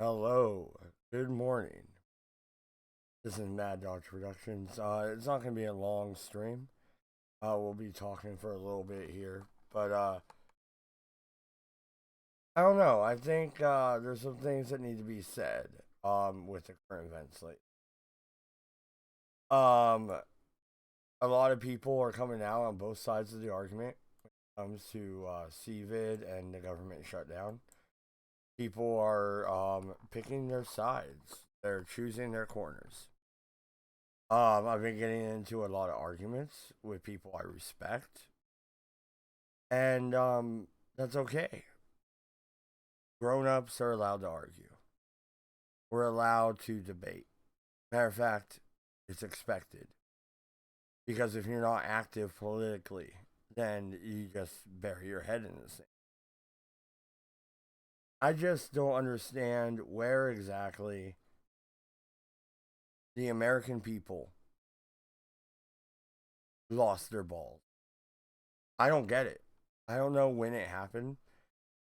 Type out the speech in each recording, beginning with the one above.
Hello, good morning. This is MADD Productions. It's not going to be a long stream. We'll be talking for a little bit here, but I don't know. I think there's some things that need to be said with the current events. Like, um, a lot of people are coming out on both sides of the argument when it comes to CVID and the government shutdown. People are picking their sides. They're choosing their corners. I've been getting into a lot of arguments with people I respect, and that's okay. Grown ups are allowed to argue. We're allowed to debate. Matter of fact, it's expected because if you're not active politically, then you just bury your head in the sand. I just don't understand where exactly the American people lost their balls. I don't get it. I don't know when it happened.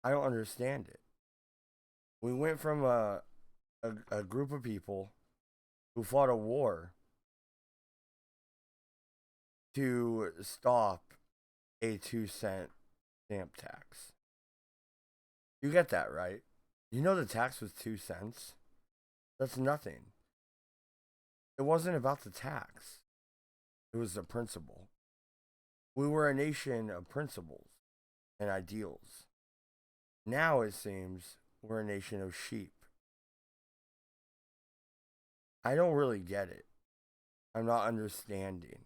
I don't understand it. We went from a group of people who fought a war to stop a 2 cent stamp tax. You get that, right? You know the tax was 2 cents? That's nothing. It wasn't about the tax, it was the principle. We were a nation of principles and ideals. Now it seems we're a nation of sheep. I don't really get it. I'm not understanding.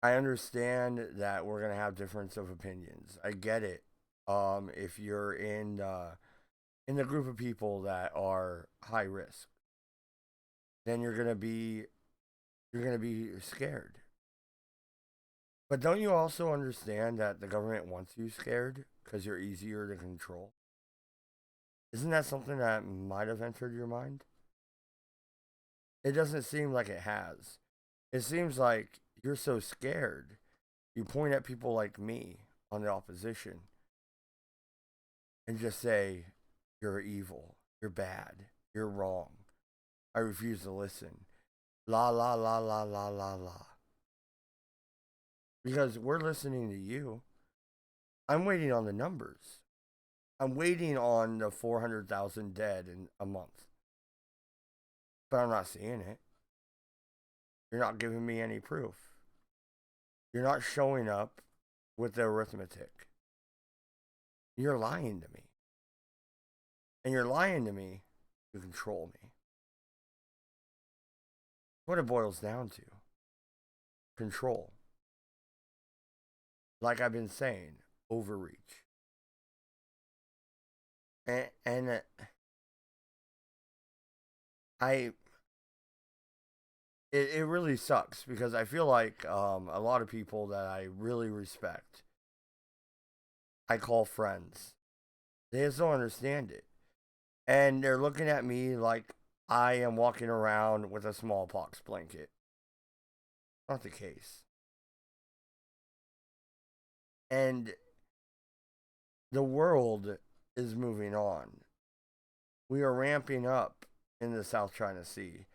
I understand that we're gonna have difference of opinions. I get it. If you're in the group of people that are high risk, then you're gonna be scared. But don't you also understand that the government wants you scared because you're easier to control? Isn't that something that might have entered your mind? It doesn't seem like it has. It seems like you're so scared. You point at people like me on the opposition and just say, you're evil, you're bad, you're wrong. I refuse to listen. La la la la la la la. Because we're listening to you. I'm waiting on the numbers. I'm waiting on the 400,000 dead in a month. But I'm not seeing it. You're not giving me any proof. You're not showing up with the arithmetic. You're lying to me. And you're lying to me to control me. What it boils down to control. Like I've been saying, overreach. And I it really sucks because I feel like a lot of people that I really respect, I call friends. They just don't understand it. And they're looking at me like I am walking around with a smallpox blanket. Not the case. And the world is moving on. We are ramping up in the South China Sea.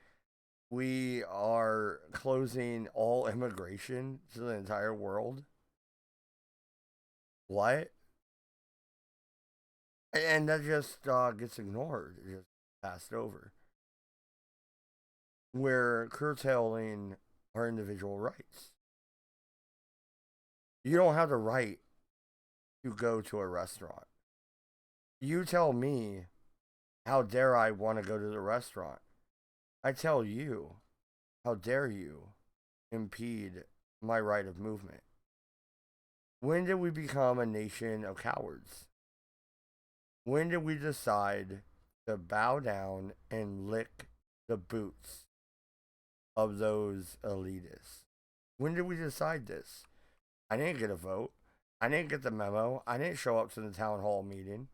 We are closing all immigration to the entire world. What? And that just gets ignored, it just passed over. We're curtailing our individual rights. You don't have the right to go to a restaurant. You tell me, how dare I want to go to the restaurant? I tell you, how dare you impede my right of movement? When did we become a nation of cowards? When did we decide to bow down and lick the boots of those elitists? When did we decide this? I didn't get a vote. I didn't get the memo. I didn't show up to the town hall meeting.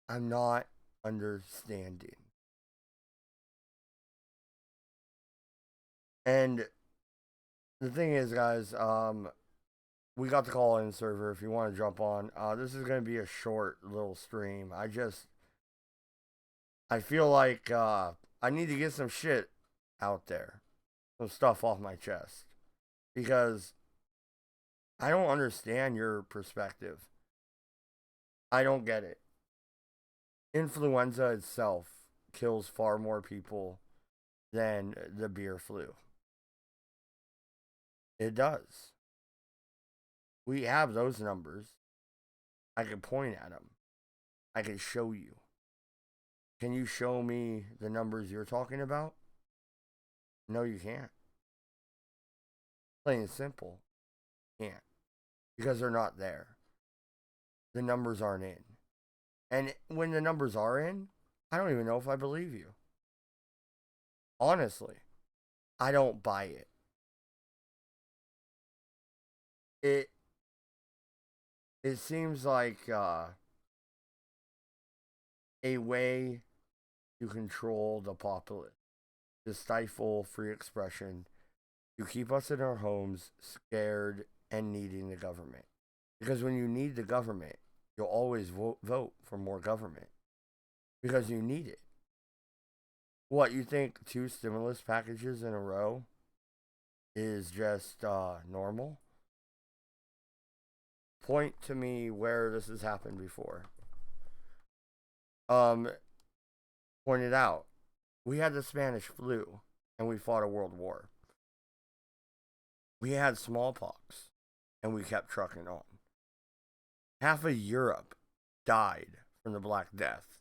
I'm not understanding. And the thing is, guys, we got the call in server if you want to jump on. This is going to be a short little stream. I feel like I need to get some shit out there, some stuff off my chest, because I don't understand your perspective. I don't get it. Influenza itself kills far more people than the beer flu. It does. We have those numbers. I can point at them. I can show you. Can you show me the numbers you're talking about? No, you can't. Plain and simple. You can't. Because they're not there. The numbers aren't in. And when the numbers are in, I don't even know if I believe you. Honestly, I don't buy it. It it seems like a way to control the populace, to stifle free expression, to keep us in our homes scared and needing the government. Because when you need the government, you'll always vote for more government because you need it. What, you think 2 stimulus packages in a row is just normal? Point to me where this has happened before. Pointed out, we had the Spanish flu and we fought a world war. We had smallpox and we kept trucking on. Half of Europe died from the Black Death.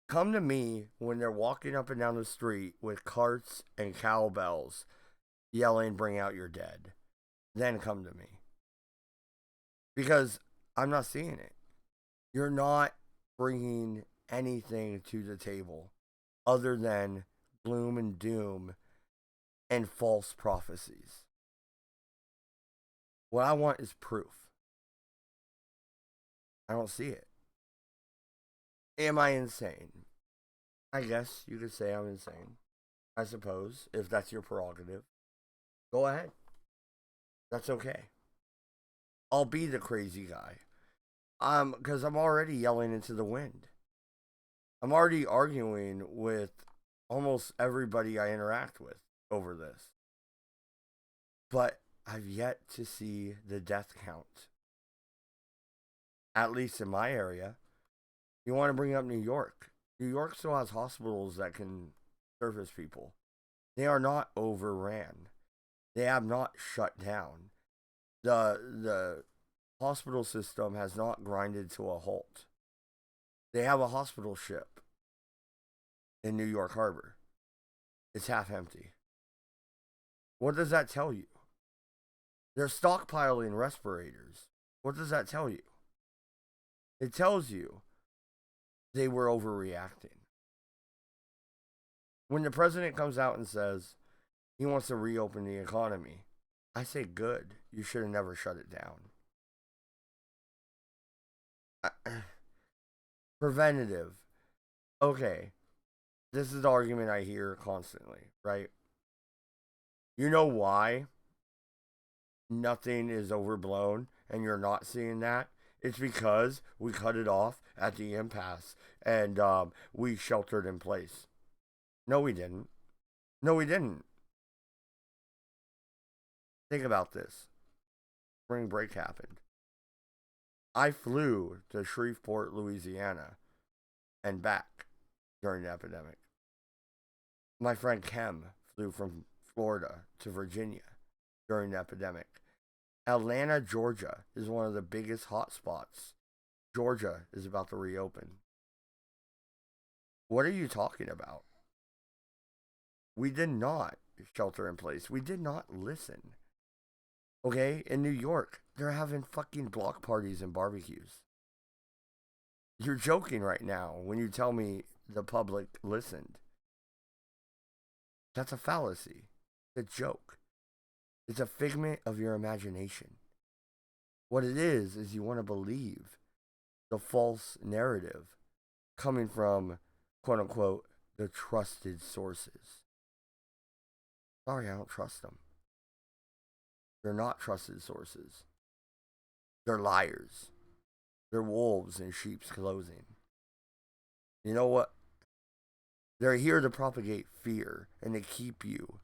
Come to me when they're walking up and down the street with carts and cowbells yelling, "Bring out your dead." Then come to me. Because I'm not seeing it. You're not bringing anything to the table other than gloom and doom and false prophecies. What I want is proof. I don't see it. Am I insane? I guess you could say I'm insane. I suppose, if that's your prerogative. Go ahead. That's okay. I'll be the crazy guy. Because I'm already yelling into the wind. I'm already arguing with almost everybody I interact with over this. But I've yet to see the death count. At least in my area. You want to bring up New York. New York still has hospitals that can service people. They are not overran. They have not shut down. The hospital system has not grinded to a halt. They have a hospital ship in New York Harbor. It's half empty. What does that tell you? They're stockpiling respirators. What does that tell you? It tells you they were overreacting. When the president comes out and says he wants to reopen the economy, I say good. You should have never shut it down. Preventative. Okay. This is the argument I hear constantly, right? You know why nothing is overblown and you're not seeing that? It's because we cut it off at the impasse and we sheltered in place. No, we didn't. No, we didn't. Think about this. Spring break happened. I flew to Shreveport, Louisiana, and back during the epidemic. My friend Kem flew from Florida to Virginia during the epidemic. Atlanta, Georgia is one of the biggest hotspots. Georgia is about to reopen. What are you talking about? We did not shelter in place. We did not listen. Okay? In New York, they're having fucking block parties and barbecues. You're joking right now when you tell me the public listened. That's a fallacy. It's a joke. It's a figment of your imagination. What it is you want to believe the false narrative coming from, quote unquote, the trusted sources. Sorry, I don't trust them. They're not trusted sources. They're liars. They're wolves in sheep's clothing. You know what? They're here to propagate fear and to keep you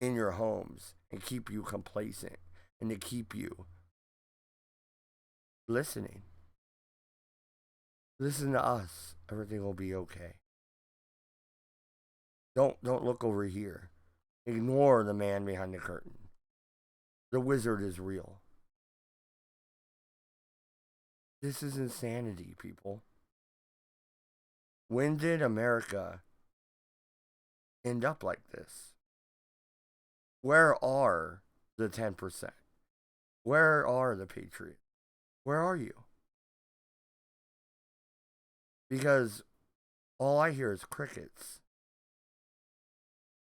in your homes and keep you complacent and to keep you listening. Listen to us. Everything will be okay. Don't look over here. Ignore the man behind the curtain. The wizard is real. This is insanity, people. When did America end up like this? Where are the 10%? Where are the patriots? Where are you? Because all I hear is crickets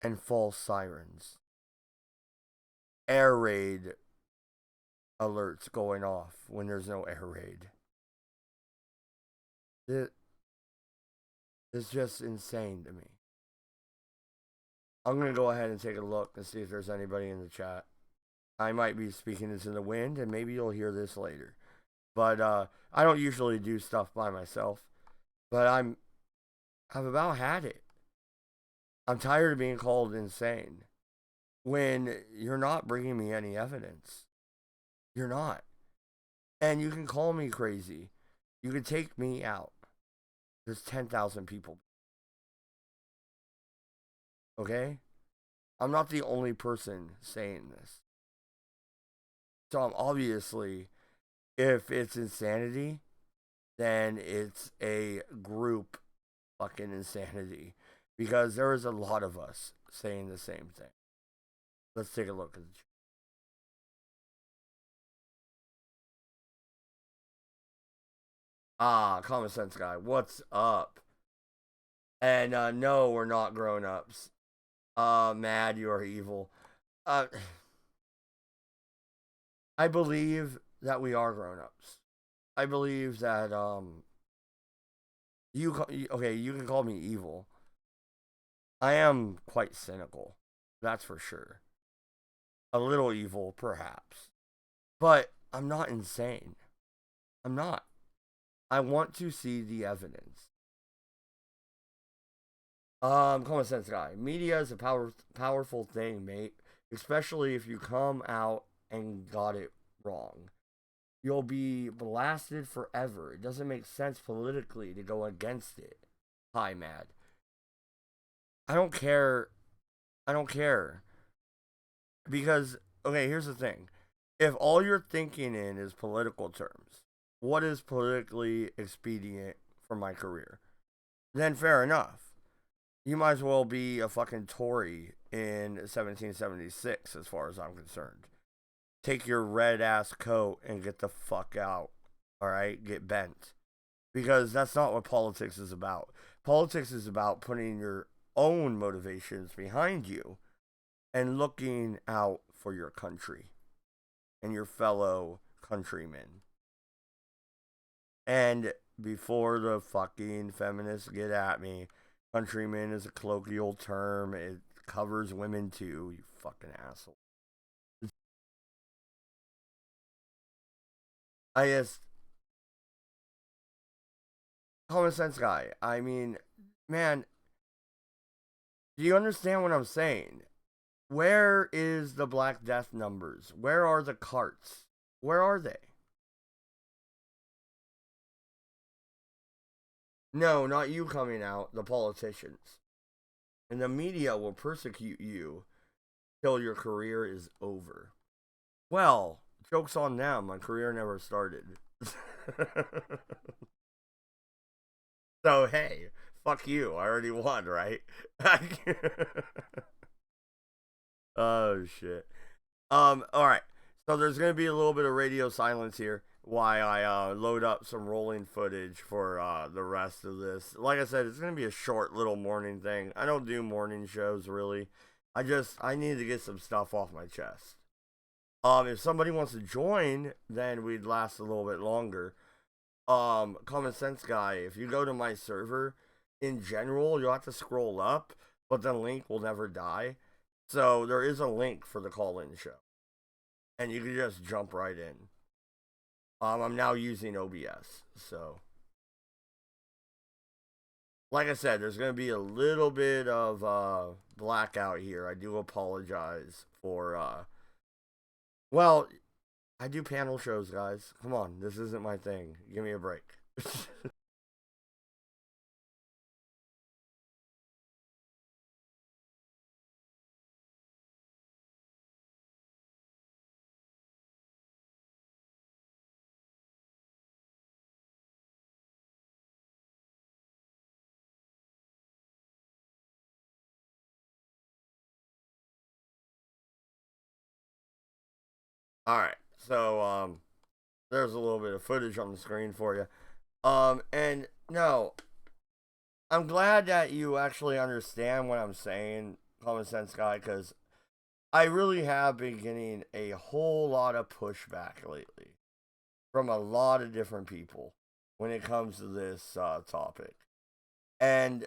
and false sirens. Air raid alerts going off when there's no air raid. It's just insane to me. I'm going to go ahead and take a look and see if there's anybody in the chat. I might be speaking into the wind, and maybe you'll hear this later. But I don't usually do stuff by myself. But I've about had it. I'm tired of being called insane when you're not bringing me any evidence. You're not. And you can call me crazy. You can take me out. There's 10,000 people. Okay? I'm not the only person saying this. So I'm obviously, if it's insanity, then it's a group fucking insanity. Because there is a lot of us saying the same thing. Let's take a look at the chat. Common sense guy, what's up? And no, we're not grown ups. MADD, you are evil. I believe that we are grown ups. I believe that you can call me evil. I am quite cynical, that's for sure. A little evil, perhaps, but I'm not insane. I'm not. I want to see the evidence. Common sense guy. Media is a powerful thing, mate. Especially if you come out and got it wrong. You'll be blasted forever. It doesn't make sense politically to go against it. Hi, MADD. I don't care. I don't care. Because, okay, here's the thing. If all you're thinking in is political terms, what is politically expedient for my career? Then fair enough. You might as well be a fucking Tory in 1776, as far as I'm concerned. Take your red ass coat and get the fuck out. Alright? Get bent. Because that's not what politics is about. Politics is about putting your own motivations behind you and looking out for your country and your fellow countrymen. And before the fucking feminists get at me, countryman is a colloquial term. It covers women too, you fucking asshole. I just, common sense guy. I mean, man, do you understand what I'm saying? Where is the Black Death numbers? Where are the carts? Where are they? No, not you coming out, the politicians. And the media will persecute you till your career is over. Well, joke's on them. My career never started. So, hey, fuck you. I already won, right? Oh, shit. Alright. So there's going to be a little bit of radio silence here while I load up some rolling footage for the rest of this. Like I said, it's going to be a short little morning thing. I don't do morning shows, really. I need to get some stuff off my chest. If somebody wants to join, then we'd last a little bit longer. Common sense guy, if you go to my server, in general, you'll have to scroll up, but the link will never die. So there is a link for the call-in show. and you can just jump right in. I'm now using OBS, so like I said, there's gonna be a little bit of blackout here. I do apologize for. Well, I do panel shows, guys. Come on, this isn't my thing. Give me a break. All right, so there's a little bit of footage on the screen for you. And no, I'm glad that you actually understand what I'm saying, common sense guy, because I really have been getting a whole lot of pushback lately from a lot of different people when it comes to this topic. And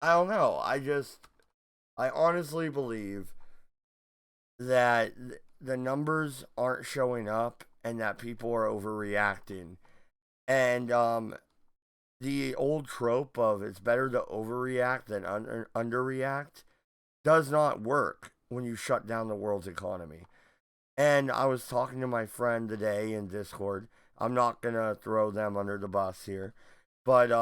I don't know. I honestly believe that the numbers aren't showing up and that people are overreacting. And the old trope of it's better to overreact than underreact does not work when you shut down the world's economy. And I was talking to my friend today in Discord. I'm not gonna throw them under the bus here, but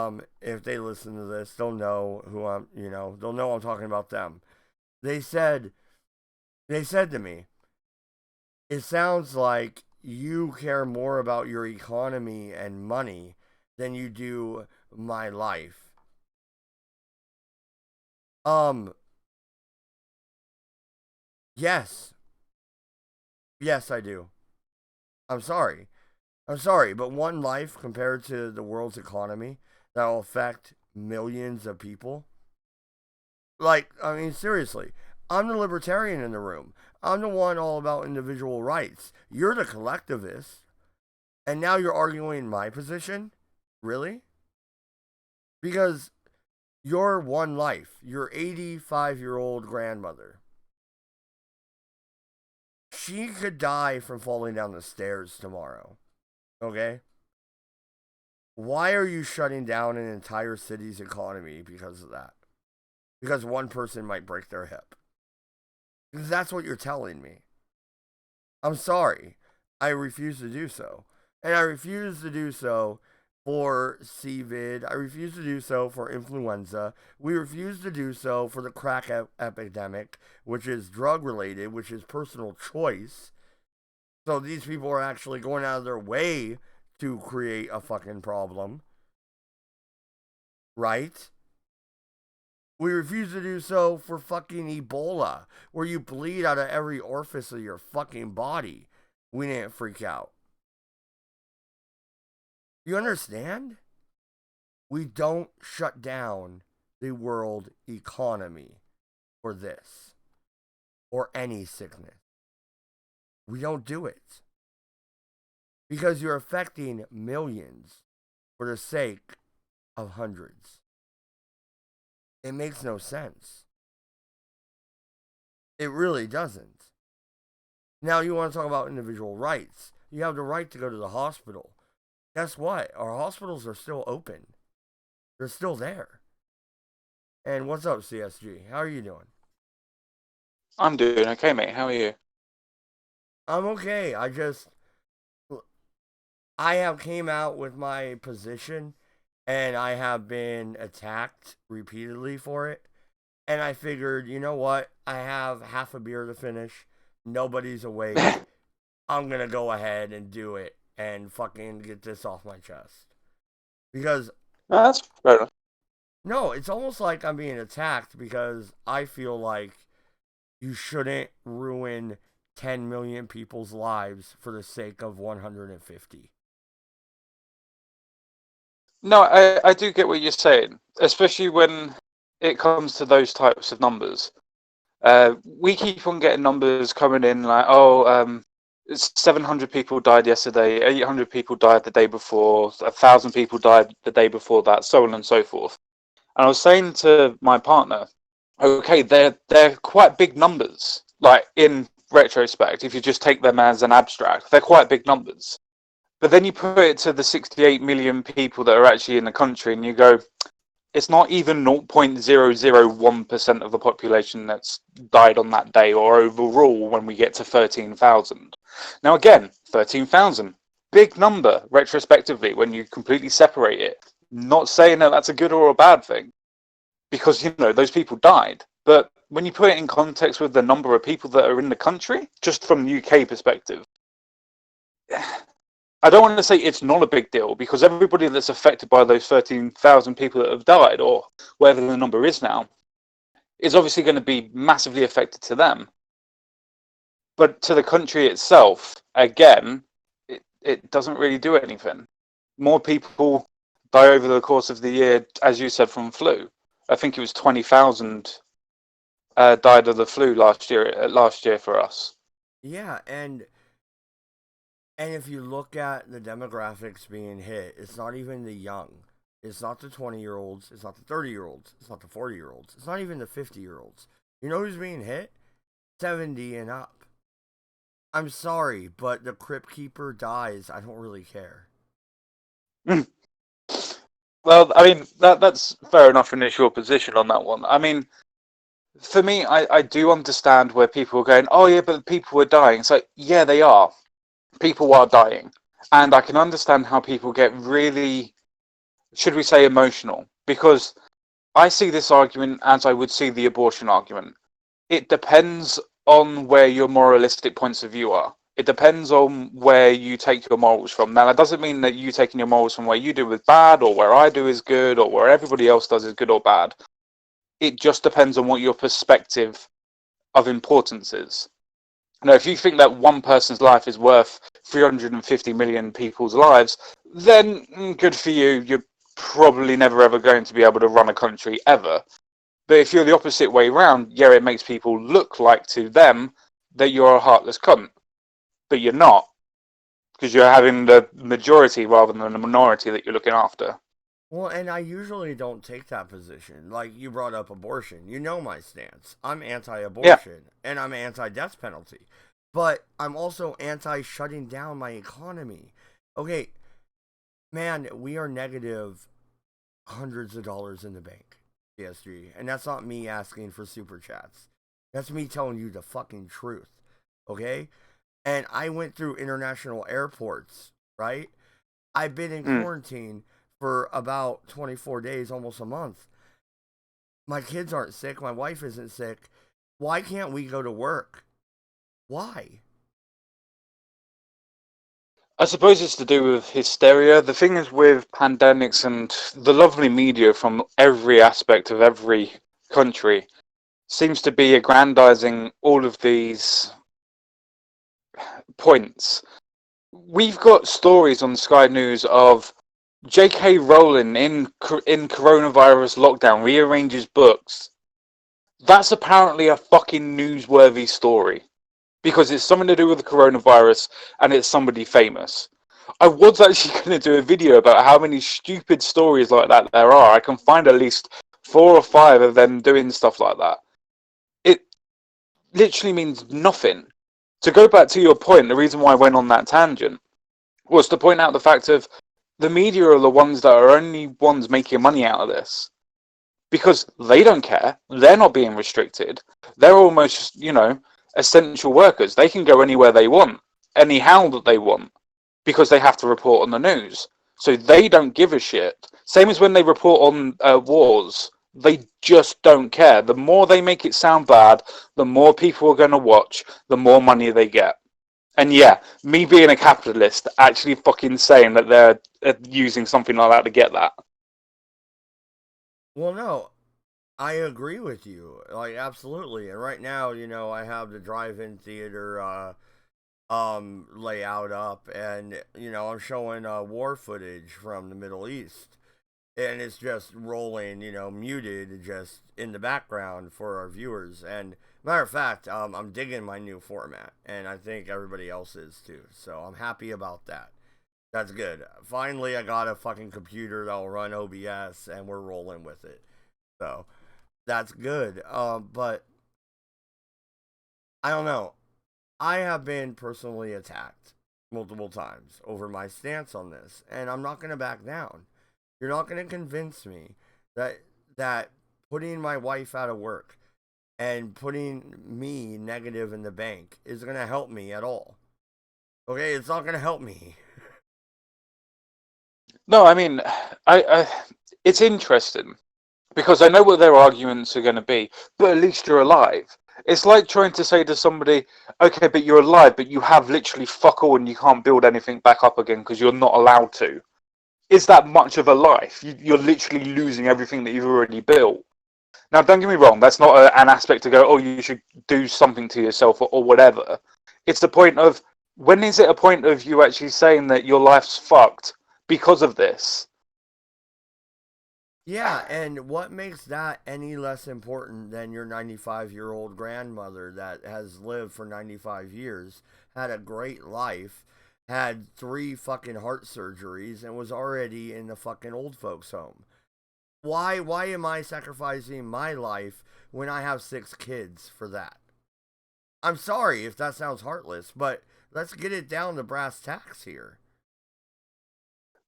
if they listen to this, they'll know who I'm. They'll know I'm talking about them. They said, they said to me, it sounds like you care more about your economy and money than you do my life. Um, yes, yes, I do. I'm sorry. I'm sorry, but one life compared to the world's economy that will affect millions of people. Like, I mean, seriously, I'm the libertarian in the room. I'm the one all about individual rights. You're the collectivist, and now you're arguing my position? Really? Because your one life, your 85-year-old grandmother, she could die from falling down the stairs tomorrow. Okay? Why are you shutting down an entire city's economy because of that? Because one person might break their hip. That's what you're telling me. I'm sorry. I refuse to do so. And I refuse to do so for CVID. I refuse to do so for influenza. We refuse to do so for the crack epidemic, which is drug related, which is personal choice. So these people are actually going out of their way to create a fucking problem. Right? We refuse to do so for fucking Ebola, where you bleed out of every orifice of your fucking body. We didn't freak out. You understand? We don't shut down the world economy for this or any sickness. We don't do it because you're affecting millions for the sake of hundreds. It makes no sense. It really doesn't. Now, you want to talk about individual rights. You have the right to go to the hospital. Guess what? Our hospitals are still open, they're still there. And what's up, CSG? How are you doing? I'm doing okay, mate. How are you? I'm okay. I have came out with my position and I have been attacked repeatedly for it. And I figured, you know what? I have half a beer to finish. Nobody's awake. I'm going to go ahead and do it and fucking get this off my chest. Because, No, that's fair enough. no, it's almost like I'm being attacked because I feel like you shouldn't ruin 10 million people's lives for the sake of 150. No, I do get what you're saying, especially when it comes to those types of numbers. We keep on getting numbers coming in like, oh, 700 people died yesterday, 800 people died the day before, 1,000 people died the day before that, so on and so forth. And I was saying to my partner, okay, they're quite big numbers, like in retrospect, if you just take them as an abstract, they're quite big numbers. But then you put it to the 68 million people that are actually in the country, and you go, it's not even 0.001% of the population that's died on that day, or overall when we get to 13,000. Now, again, 13,000, big number retrospectively when you completely separate it. Not saying that that's a good or a bad thing, because, those people died. But when you put it in context with the number of people that are in the country, just from the UK perspective, I don't want to say it's not a big deal, because everybody that's affected by those 13,000 people that have died, or whatever the number is now, is obviously going to be massively affected to them. But to the country itself, again, it doesn't really do anything. More people die over the course of the year, as you said, from flu. I think it was 20,000 died of the flu last year for us. Yeah, and if you look at the demographics being hit, it's not even the young. It's not the 20-year-olds. It's not the 30-year-olds. It's not the 40-year-olds. It's not even the 50-year-olds. You know who's being hit? 70 and up. I'm sorry, but the Crypt Keeper dies. I don't really care. Well, I mean, that's fair enough initial position on that one. I mean, for me, I do understand where people are going, oh yeah, but people are dying. It's like, yeah, they are. People are dying. And I can understand how people get really, should we say, emotional. Because I see this argument as I would see the abortion argument. It depends on where your moralistic points of view are. It depends on where you take your morals from. Now, that doesn't mean that you taking your morals from where you do is bad, or where I do is good, or where everybody else does is good or bad. It just depends on what your perspective of importance is. Now, if you think that one person's life is worth 350 million people's lives, then good for you. You're probably never ever going to be able to run a country ever. But if you're the opposite way around, yeah, it makes people look like to them that you're a heartless cunt. But you're not, because you're having the majority rather than the minority that you're looking after. Well, and I usually don't take that position. Like you brought up abortion. You know my stance. I'm anti Yeah. abortion and I'm anti death penalty. But I'm also anti shutting down my economy. Okay, man, we are negative hundreds of dollars in the bank, PSG. And that's not me asking for super chats. That's me telling you the fucking truth. Okay? And I went through international airports, right? I've been in Mm. quarantine for about 24 days, almost a month. My kids aren't sick. My wife isn't sick. Why can't we go to work? Why? I suppose it's to do with hysteria. The thing is with pandemics and the lovely media from every aspect of every country seems to be aggrandizing all of these points. We've got stories on Sky News of J.K. Rowling in coronavirus lockdown rearranges books. That's apparently a fucking newsworthy story because it's something to do with the coronavirus and it's somebody famous. I was actually going to do a video about how many stupid stories like that there are. I can find at least 4 or 5 of them doing stuff like that. It literally means nothing. To go back to your point, the reason why I went on that tangent was to point out the fact of the media are the ones that are only ones making money out of this because they don't care. They're not being restricted. They're almost, essential workers. They can go anywhere they want, anyhow that they want, because they have to report on the news. So they don't give a shit. Same as when they report on wars. They just don't care. The more they make it sound bad, the more people are going to watch, the more money they get. And yeah, me being a capitalist, actually fucking saying that they're using something like that to get that. Well, no, I agree with you. Like, absolutely. And right now, I have the drive in theater layout up, and I'm showing war footage from the Middle East, and it's just rolling, muted just in the background for our viewers. And matter of fact, I'm digging my new format, and I think everybody else is too, so I'm happy about that. That's good. Finally, I got a fucking computer that'll run OBS, and we're rolling with it, so that's good. But I don't know. I have been personally attacked multiple times over my stance on this, and I'm not going to back down. You're not going to convince me that that putting my wife out of work and putting me negative in the bank is going to help me at all. Okay, it's not going to help me. No, I mean, I it's interesting because I know what their arguments are going to be, but at least you're alive. It's like trying to say to somebody, okay, but you're alive, but you have literally fuck all and you can't build anything back up again because you're not allowed to. Is that much of a life? You're literally losing everything that you've already built. Now, don't get me wrong, that's not an aspect to go, oh, you should do something to yourself or whatever. It's the point of, when is it a point of you actually saying that your life's fucked because of this? Yeah, and what makes that any less important than your 95-year-old grandmother that has lived for 95 years, had a great life, had three fucking heart surgeries, and was already in the fucking old folks' home? Why am I sacrificing my life when I have six kids for that? I'm sorry if that sounds heartless, but let's get it down to brass tacks here.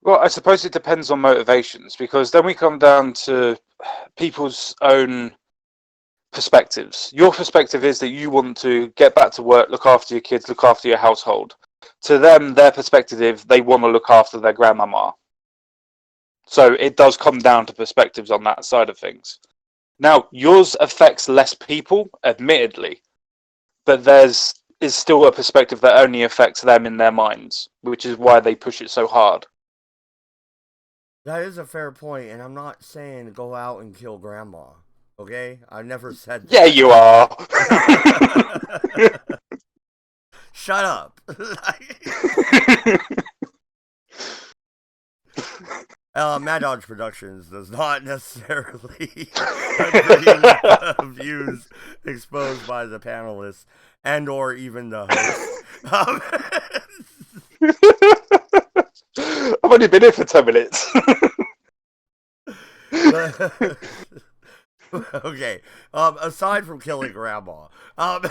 Well, I suppose it depends on motivations because then we come down to people's own perspectives. Your perspective is that you want to get back to work, look after your kids, look after your household. To them, their perspective, they want to look after their grandmama. So it does come down to perspectives on that side of things. Now, yours affects less people, admittedly, but there's is still a perspective that only affects them in their minds, which is why they push it so hard. That is a fair point, and I'm not saying go out and kill grandma. Okay? I never said Yeah, that. you are. Shut up. Mad Dodge Productions does not necessarily agree with the views exposed by the panelists and or even the host. I've only been here for 10 minutes. But okay. Aside from killing grandma, um,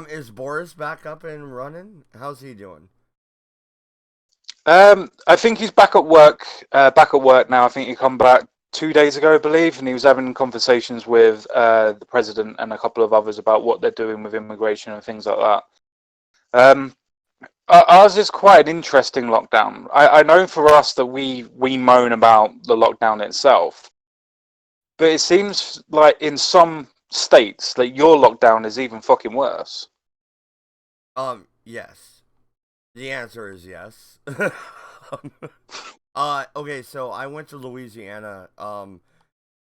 is Boris back up and running? How's he doing? I think he's back at work. Back at work now. I think he come back 2 days ago, I believe, and he was having conversations with the president and a couple of others about what they're doing with immigration and things like that. Um, ours is quite an interesting lockdown. I know for us that we moan about the lockdown itself, but it seems like in some states that your lockdown is even fucking worse. Yes. The answer is yes. Okay, so I went to Louisiana.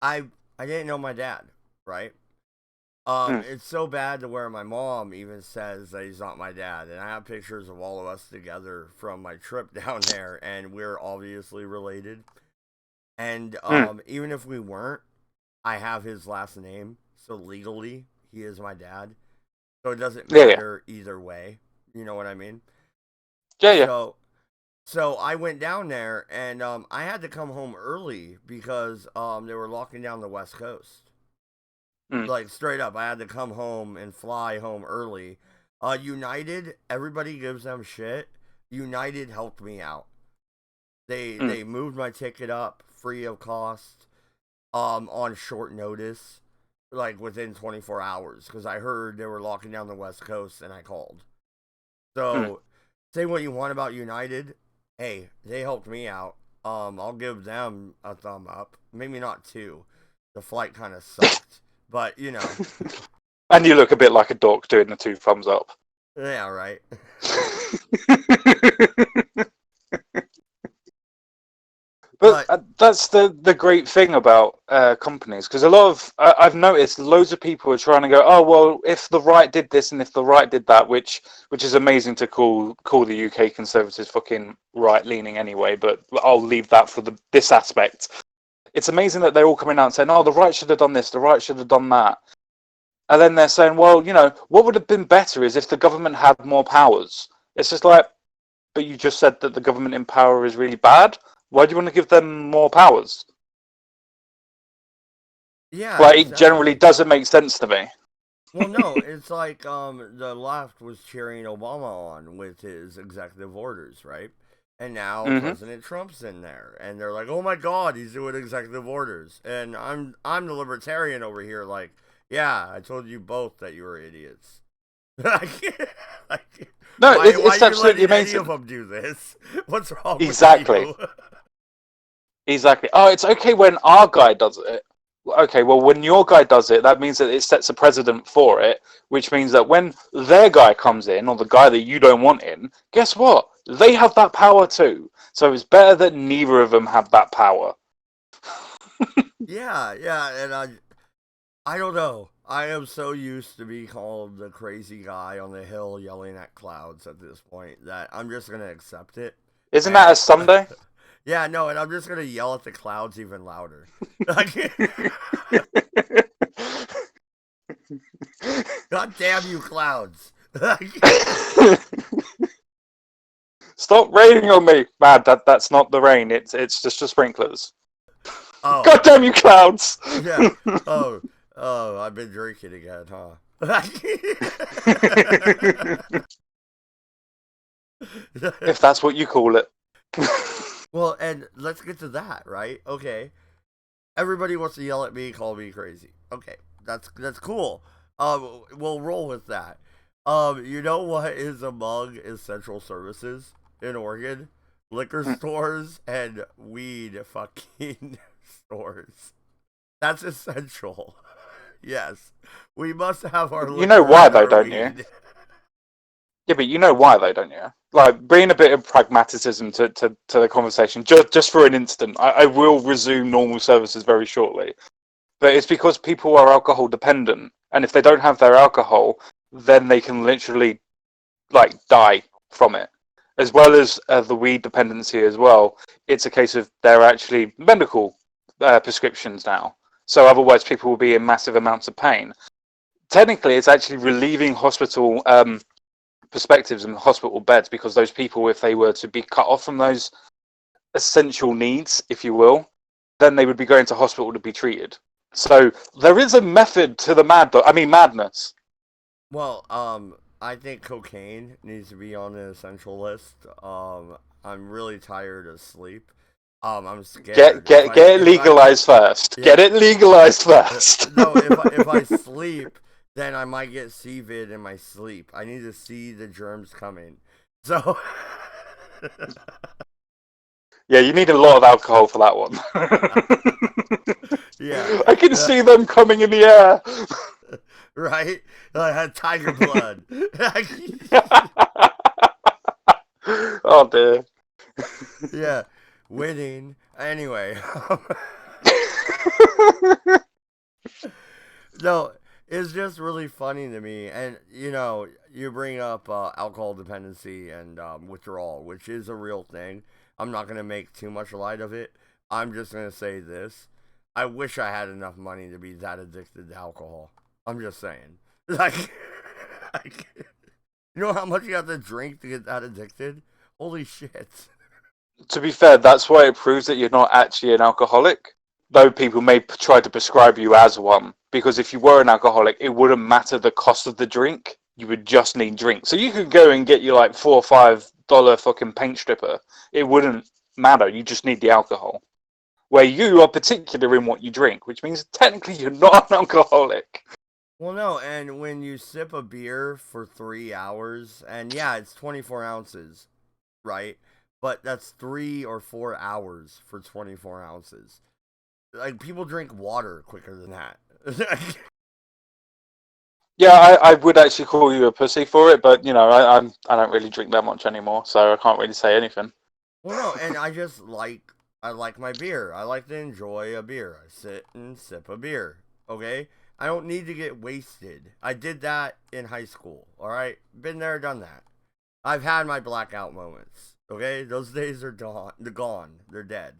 I I didn't know my dad, right? Mm, It's so bad to where my mom even says that he's not my dad, and I have pictures of all of us together from my trip down there, and we're obviously related. And mm. even if we weren't, I have his last name, so legally he is my dad. So it doesn't Yeah, yeah, matter either way. You know what I mean? yeah, yeah. So so I went down there, and I had to come home early because they were locking down the West Coast. Mm, Like straight up, I had to come home and fly home early. United, everybody gives them shit. United helped me out. mm, They moved my ticket up free of cost, on short notice, like within 24 hours, because I heard they were locking down the West Coast, and I called. mm. So, say what you want about United, hey, they helped me out. I'll give them a thumb up. Maybe not two. The flight kind of sucked, but you know, And you look a bit like a dork doing the two thumbs up. yeah, right. But But that's the great thing about companies, because a lot of I've noticed loads of people are trying to go, oh well, if the right did this and if the right did that, which is amazing to call the UK Conservatives fucking right leaning anyway. But I'll leave that for this aspect. It's amazing that they're all coming out and saying, oh, the right should have done this, the right should have done that, and then they're saying, well, what would have been better is if the government had more powers. It's just like, but you just said that the government in power is really bad. Why do you want to give them more powers? Yeah, Like, it generally exactly. doesn't make sense to me. Well, no, it's like the left was cheering Obama on with his executive orders, right? And now Hmm. President Trump's in there, and they're like, "Oh my God, he's doing executive orders." And I'm the libertarian over here, like, yeah, I told you both that you were idiots. Like, No, why are it's you absolutely letting any of amazing. them do this? What's wrong with Exactly. you? Exactly. Oh, it's okay when our guy does it. Okay, well, when your guy does it, that means that it sets a precedent for it, which means that when their guy comes in, or the guy that you don't want in, guess what? They have that power too. So it's better that neither of them have that power. Yeah, yeah, and I don't know. I am so used to being called the crazy guy on the hill yelling at clouds at this point that I'm just gonna accept it. Isn't that a And Sunday? yeah, no, and I'm just gonna yell at the clouds even louder. Like, God damn you, clouds! Stop raining on me, man. That's not the rain. It's just the sprinklers. Oh, God damn you, clouds! yeah. Oh, oh, I've been drinking again, huh? If that's what you call it. Well, and let's get to that, right? Okay, everybody wants to yell at me, call me crazy. Okay, that's cool. We'll roll with that. You know what is among essential services in Oregon? Liquor stores and weed fucking stores. That's essential. Yes, we must have our You know liquor why and though, our don't you? weed. Yeah, but you know why though, don't you? Like, bring a bit of pragmatism to the conversation. Just for an instant, I will resume normal services very shortly. But it's because people are alcohol dependent, and if they don't have their alcohol, then they can literally like die from it, as well as the weed dependency as well. It's a case of they're actually medical prescriptions now, so otherwise people will be in massive amounts of pain. Technically, it's actually relieving hospital perspectives and hospital beds because those people, if they were to be cut off from those essential needs, if you will, then they would be going to hospital to be treated. So there is a method to the madness. Well, I think cocaine needs to be on the essential list. I'm really tired of sleep. I'm Get scared get get it legalized first. yeah, Get it legalized first. no, if I sleep, then I might get CVID in my sleep. I need to see the germs coming. So Yeah, you need a lot of alcohol for that one. yeah, I can see them coming in the air. right. I had tiger blood. Oh dear. Yeah, winning. Anyway, no, it's just really funny to me. And you bring up alcohol dependency and withdrawal, which is a real thing. I'm not gonna make too much light of it. I'm just gonna say this: I wish I had enough money to be that addicted to alcohol. I'm just saying, like, like you know how much you have to drink to get that addicted? Holy shit! To be fair, that's why it proves that you're not actually an alcoholic, though people may try to prescribe you as one. Because if you were an alcoholic, it wouldn't matter the cost of the drink. You would just need drink. So you could go and get you like $4 or $5 fucking paint stripper. It wouldn't matter. You just need the alcohol. Where you are particular in what you drink, which means technically you're not an alcoholic. Well, no, and when you sip a beer for 3 hours, and yeah, it's 24 ounces, right? But that's 3 or 4 hours for 24 ounces. Like, people drink water quicker than that. Yeah, I would actually call you a pussy for it, but I don't really drink that much anymore, so I can't really say anything. Well, no, and I like my beer. I like to enjoy a beer. I sit and sip a beer. Okay, I don't need to get wasted. I did that in high school. All right, been there, done that. I've had my blackout moments. Okay, those days are gone. They're gone. They're dead.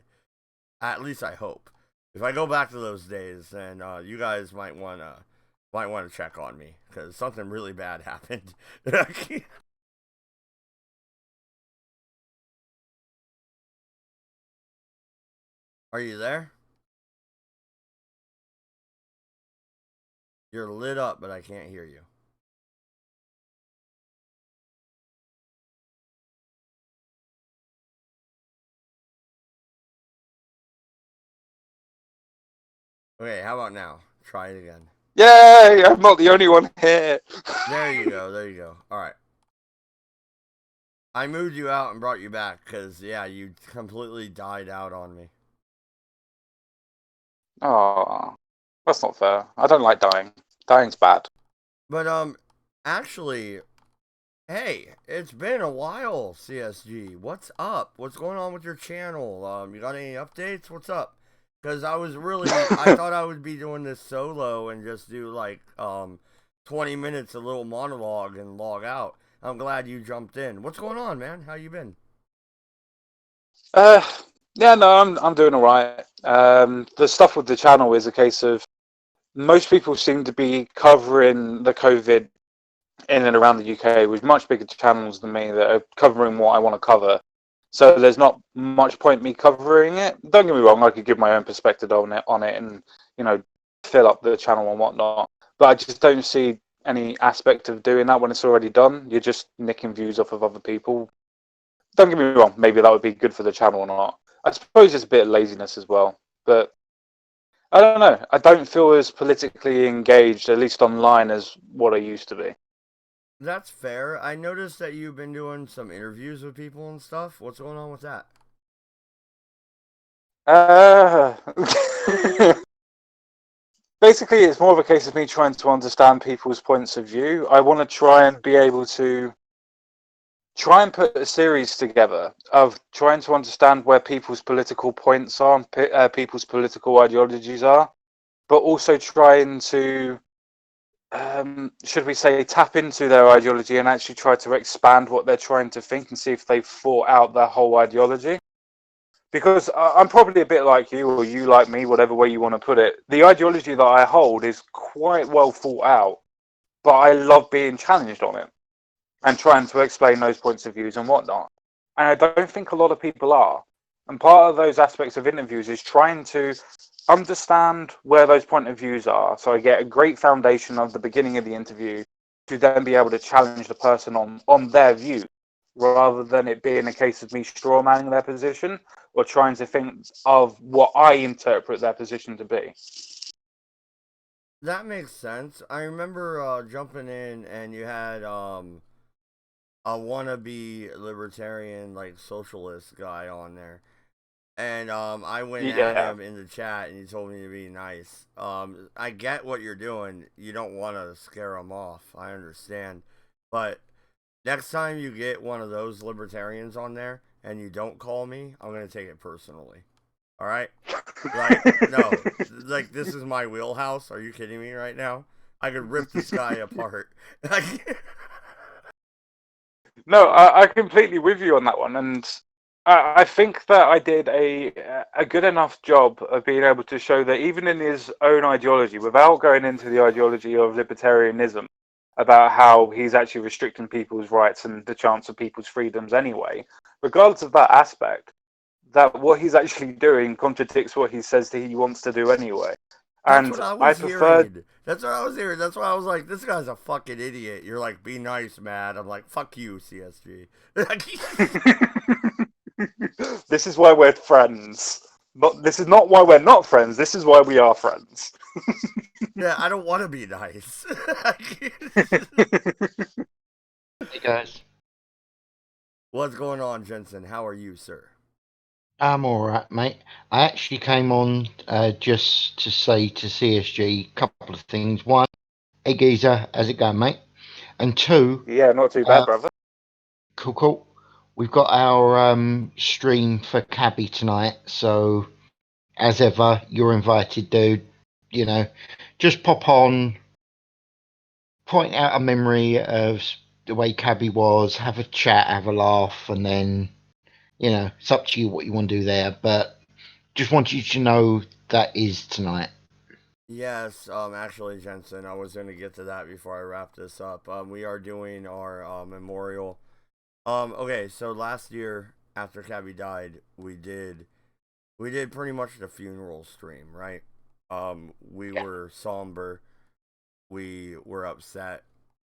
At least I hope. If I go back to those days, then you guys might want to check on me because something really bad happened. Are you there? You're lit up, but I can't hear you. Okay, how about now? Try it again. Yay! I'm not the only one here. There you go. There you go. All right. I moved you out and brought you back because, yeah, you completely died out on me. Oh, that's not fair. I don't like dying. Dying's bad. But, actually, hey, it's been a while, CSG. What's up? What's going on with your channel? You got any updates? What's up? Because I thought I would be doing this solo and just do like 20 minutes, a little monologue and log out. I'm glad you jumped in. What's going on, man? How you been? uh, yeah, no, I'm doing all right. The stuff with the channel is a case of most people seem to be covering the COVID in and around the UK with much bigger channels than me that are covering what I want to cover. So there's not much point me covering it. Don't get me wrong, I could give my own perspective on it, and you know fill up the channel and whatnot. But I just don't see any aspect of doing that when it's already done. You're just nicking views off of other people. Don't get me wrong, maybe that would be good for the channel or not. I suppose it's a bit of laziness as well. But I don't know. I don't feel as politically engaged, at least online, as what I used to be. That's fair. I noticed that you've been doing some interviews with people and stuff. What's going on with that? Uh, Basically, it's more of a case of me trying to understand people's points of view. I want to try and be able to try and put a series together of trying to understand where people's political points are and people's political ideologies are, but also trying to, should we say, tap into their ideology and actually try to expand what they're trying to think and see if they've thought out their whole ideology. Because I'm probably a bit like you, or you like me, whatever way you want to put it. The ideology that I hold is quite well thought out, but I love being challenged on it and trying to explain those points of views and whatnot. And I don't think a lot of people are. And part of those aspects of interviews is trying to understand where those point of views are. So I get a great foundation of the beginning of the interview to then be able to challenge the person on their view, rather than it being a case of me straw manning their position or trying to think of what I interpret their position to be. That makes sense. I remember jumping in and you had a wannabe libertarian, like socialist guy on there. And I went at Yeah. him in the chat and he told me to be nice. I get what you're doing. You don't want to scare him off. I understand. But next time you get one of those libertarians on there and you don't call me, I'm going to take it personally. All right? Like, no. Like, this is my wheelhouse. Are you kidding me right now? I could rip this guy apart. No, I completely with you on that one, and I think that I did a good enough job of being able to show that even in his own ideology, without going into the ideology of libertarianism, about how he's actually restricting people's rights and the chance of people's freedoms anyway, regardless of that aspect, that what he's actually doing contradicts what he says that he wants to do anyway. That's And what I I was prefer. hearing. That's what I was hearing. That's why I was like, this guy's a fucking idiot. You're like, be nice, Matt. I'm like, fuck you, CSG. This is why we're friends. Not, this is not why we're not friends. This is why we are friends. Yeah, I don't want to be nice. Hey guys, What's going on, Jensen? How are you, sir? I'm all right, mate. I actually came on just to say to CSG a couple of things. One, hey geezer, how's it going, mate? And two, Yeah, not too bad, uh, brother. cool, cool. We've got our stream for Cabby tonight, so as ever, you're invited, dude. You know, just pop on, point out a memory of the way Cabby was, have a chat, have a laugh, and then it's up to you what you want to do there. But just want you to know that is tonight. Yes, actually, Jensen, I was gonna get to that before I wrap this up. We are doing our memorial. Okay, so last year after Cabby died, we did pretty much the funeral stream, right? We Yeah. were somber. We were upset.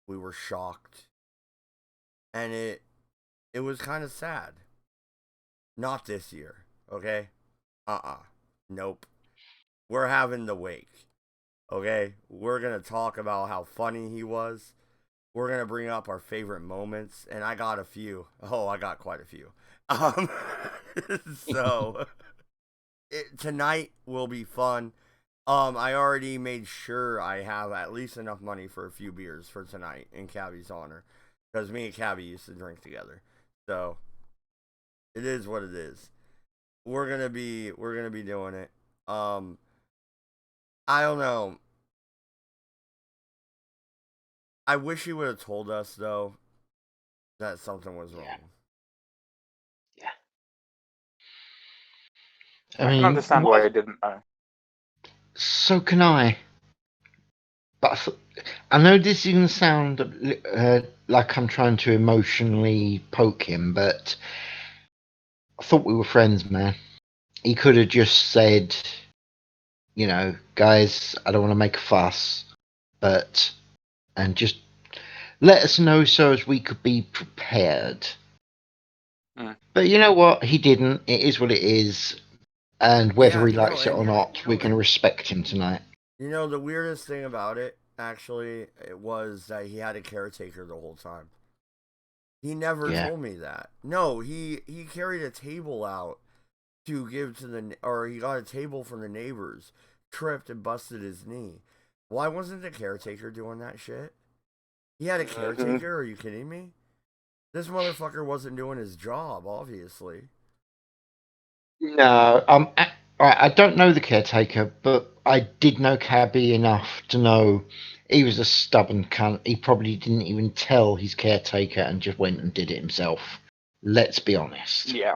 We were shocked. And it was kind of sad. Not this year, okay? Nope. We're having the wake. Okay? We're going to talk about how funny he was. We're going to bring up our favorite moments, and I got a few. Oh, I got quite a few. Um so tonight will be fun. I already made sure I have at least enough money for a few beers for tonight in Cabby's honor, because me and Cabby used to drink together. So it is what it is. We're gonna be doing it. Um, I don't know. I wish he would have told us though that something was wrong. Yeah. I can understand why he didn't know. So can I. But I know this is going to sound like I'm trying to emotionally poke him, but I thought we were friends, man. He could have just said, guys, I don't want to make a fuss, and just let us know so as we could be prepared. But you know what? He didn't. It is what it is. And whether he likes it or not, we're going to respect him tonight. You know, the weirdest thing about it, actually, it was that he had a caretaker the whole time. He never told me that. No, he carried a table out to give to or he got a table from the neighbors, tripped and busted his knee. Why wasn't the caretaker doing that shit? He had a caretaker? Are you kidding me? This motherfucker wasn't doing his job, obviously. No, I don't know the caretaker, but I did know Cabby enough to know he was a stubborn cunt. He probably didn't even tell his caretaker and just went and did it himself. Let's be honest. Yeah.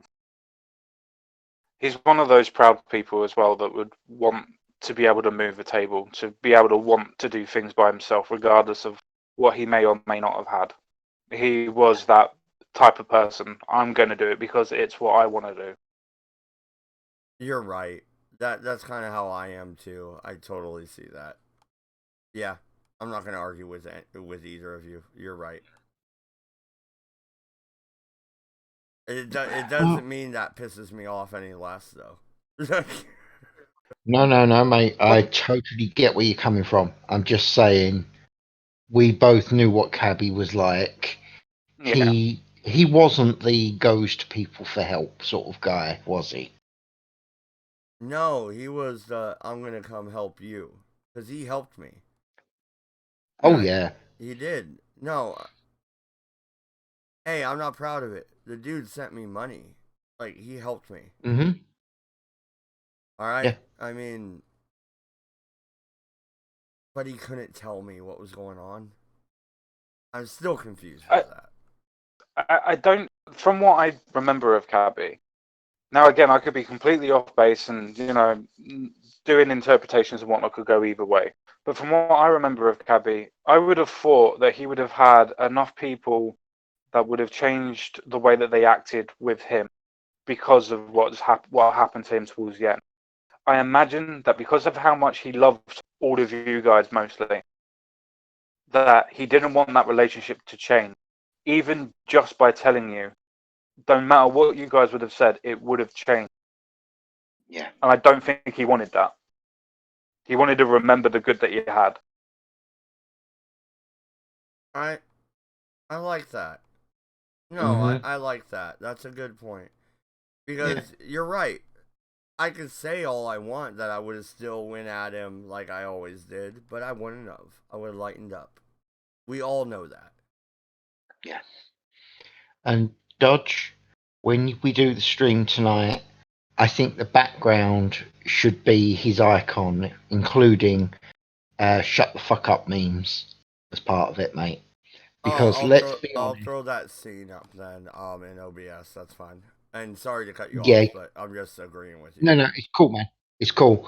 He's one of those proud people as well that would want to be able to move a table, to be able to want to do things by himself, regardless of what he may or may not have had. He was that type of person. I'm going to do it because it's what I want to do. You're right. That's kind of how I am too. I totally see that. Yeah, I'm not going to argue with either of you. You're right. It doesn't mean that pisses me off any less though. No, mate. I totally get where you're coming from. I'm just saying we both knew what Cabby was like. Yeah. He wasn't the goes to people for help sort of guy, was he? No, he was the I'm gonna come help you because he helped me. Oh yeah, he did. No, hey, I'm not proud of it. The dude sent me money. Like he helped me. Mm-hmm. All right. Yeah. I mean, but he couldn't tell me what was going on. I'm still confused by that. I don't, from what I remember of Cabby. Now again, I could be completely off base, and doing interpretations and whatnot could go either way. But from what I remember of Cabby, I would have thought that he would have had enough people that would have changed the way that they acted with him because of what happened to him towards the end. I imagine that because of how much he loved all of you guys mostly, that he didn't want that relationship to change, even just by telling you. Don't matter what you guys would have said, it would have changed. Yeah. And I don't think he wanted that. He wanted to remember the good that he had. I like that. No, I like that. That's a good point. Because you're right. I could say all I want that I would have still went at him like I always did, but I wouldn't have. I would have lightened up. We all know that. Yeah. And Dodge, when we do the stream tonight, I think the background should be his icon, including "shut the fuck up" memes as part of it, mate. Because I'll throw that scene up then in OBS. That's fine. And sorry to cut you yeah, off, but I'm just agreeing with you. no, it's cool, man. It's cool.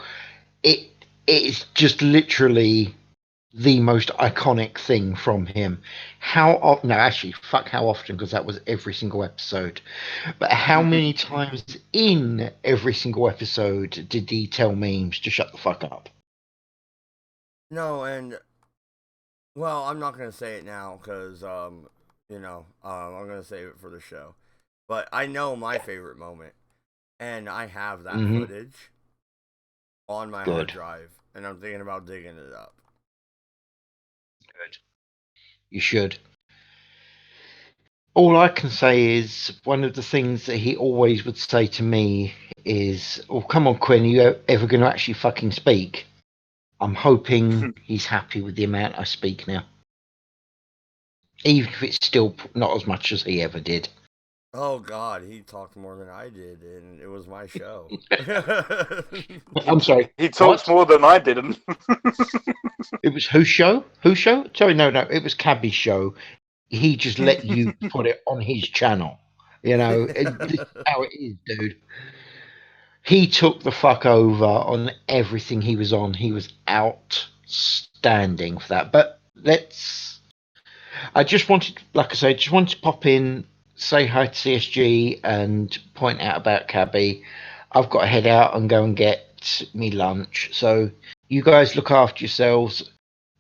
It's just literally the most iconic thing from him. No, actually, fuck how often, because that was every single episode. But how many times in every single episode did he tell memes to shut the fuck up? No, and Well, I'm not gonna say it now because I'm gonna save it for the show. But I know my favorite moment, and I have that Hmm. footage on my hard Good. drive, and I'm thinking about digging it up. Good. You should. All I can say is one of the things that he always would say to me is, "Oh, come on, Quinn, are you ever going to actually fucking speak?" I'm hoping he's happy with the amount I speak now, even if it's still not as much as he ever did. Oh God, he talked more than I did, and it was my show. I'm sorry. He talks What? more than I did. It was whose show? Whose show? Sorry, no, it was Cabby's show. He just let you put it on his channel. This is how it is, dude. He took the fuck over on everything he was on. He was outstanding for that. But I just wanted, like I say, just wanted to pop in, say hi to CSG, and point out about Cabby. I've got to head out and go and get me lunch. So you guys look after yourselves.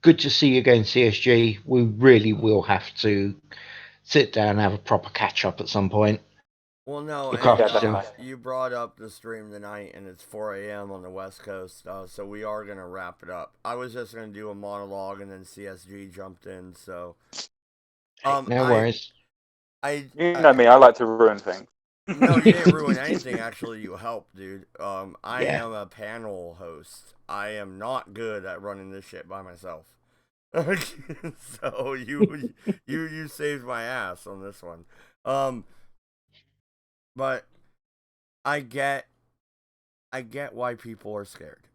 Good to see you again, CSG. We really will have to sit down and have a proper catch up at some point. Well, no, Look and after Yeah, yourself. definitely. you brought up the stream tonight, and it's 4 a.m. on the West Coast, so we are gonna wrap it up. I was just gonna do a monologue, and then CSG jumped in. So, Hey, um, no I, worries. I, You I know me, I like to ruin things. no, you didn't ruin anything. Actually, you helped, dude. I Yeah. am a panel host. I am not good at running this shit by myself. So you saved my ass on this one. Um, but I get I get why people are scared.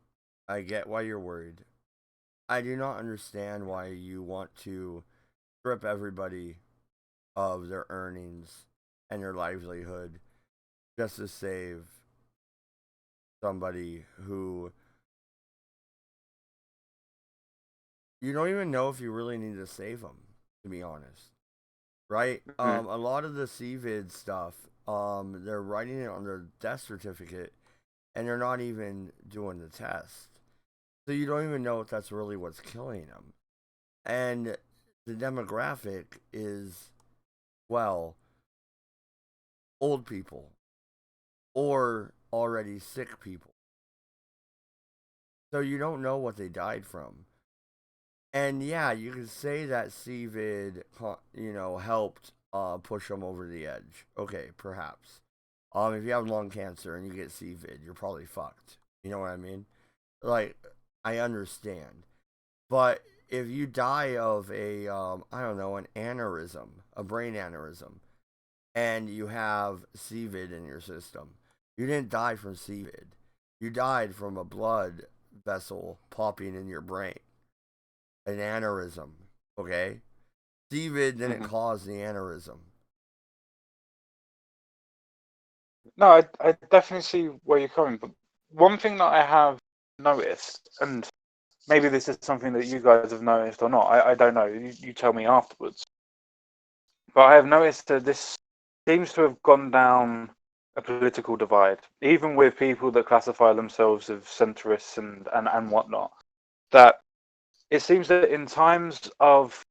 I get why you're worried. I do not understand why you want to strip everybody of their earnings and their livelihood just to save somebody who you don't even know if you really need to save them, to be honest. Right? Mhm. A lot of the CVID stuff, they're writing it on their death certificate and they're not even doing the test. So you don't even know if that's really what's killing them. And the demographic is, well, old people or already sick people. So you don't know what they died from. And yeah, you could say that CVID, helped push them over the edge. Okay, perhaps. If you have lung cancer and you get CVID, you're probably fucked. You know what I mean? Like, I understand. But if you die of I don't know, an aneurysm, a brain aneurysm, and you have CVID in your system, you didn't die from CVID. You died from a blood vessel popping in your brain, an aneurysm. Okay, CVID didn't Mhm. cause the aneurysm. No, I definitely see where you're coming. But one thing that I have noticed, and maybe this is something that you guys have noticed or not, I don't know. You tell me afterwards. But I have noticed that this seems to have gone down a political divide, even with people that classify themselves as centrists and whatnot. That it seems that in times of,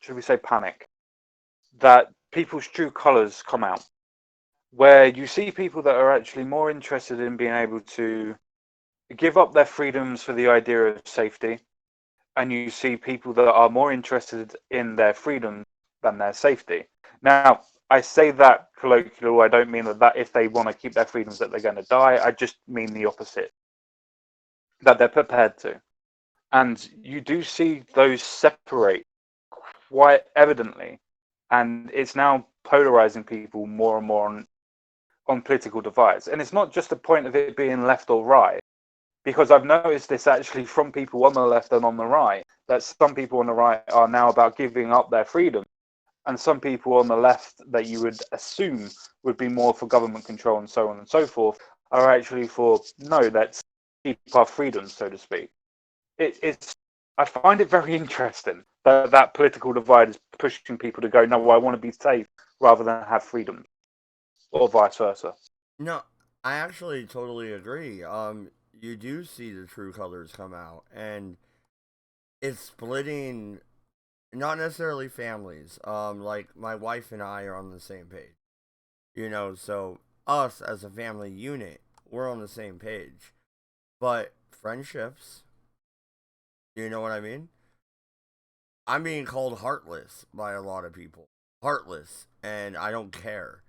should we say, panic, that people's true colours come out, where you see people that are actually more interested in being able to give up their freedoms for the idea of safety, and you see people that are more interested in their freedom than their safety. Now, I say that colloquial. I don't mean that if they want to keep their freedoms that they're going to die. I just mean the opposite, that they're prepared to. And you do see those separate quite evidently, and it's now polarizing people more and more on political divides. And it's not just a point of it being left or right, because I've noticed this actually from people on the left and on the right, that some people on the right are now about giving up their freedom, and some people on the left that you would assume would be more for government control and so on and so forth are actually for no, let's keep our freedom, so to speak. It's I find it very interesting that that political divide is pushing people to go, no, well, I want to be safe rather than have freedom, or vice versa. No, I actually totally agree. You do see the true colors come out, and it's splitting, not necessarily families. Like my wife and I are on the same page. So us as a family unit, we're on the same page. But friendships, you know what I mean? I'm being called heartless by a lot of people. Heartless, and I don't care.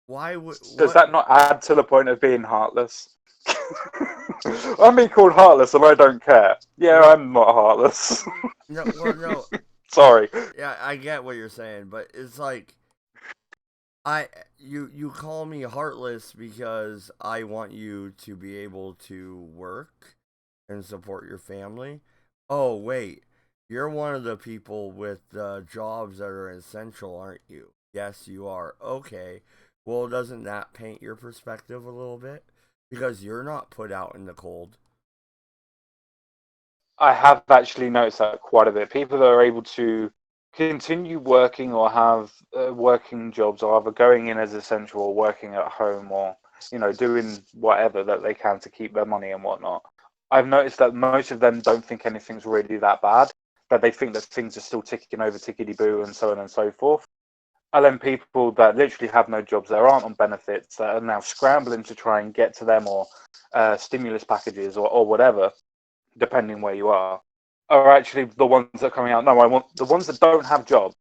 Why would Does what? that not add to the point of being heartless? I'm being called heartless and I don't care. Yeah, Well, I'm not heartless. no, well, no. I Sorry. yeah, I get what you're saying, but it's like I you call me heartless because I want you to be able to work and support your family. Oh wait, you're one of the people with jobs that are essential, aren't you? Yes, you are. Okay. Well, doesn't that paint your perspective a little bit? Because you're not put out in the cold. I have actually noticed that quite a bit. People that are able to continue working or have working jobs, or either going in as essential or working at home, or doing whatever that they can to keep their money and whatnot. I've noticed that most of them don't think anything's really that bad. That they think that things are still ticking over tickety boo and so on and so forth. And then people that literally have no jobs, that aren't on benefits, that are now scrambling to try and get to them, or stimulus packages, or whatever, depending where you are actually the ones that are coming out. No, I want the ones that don't have jobs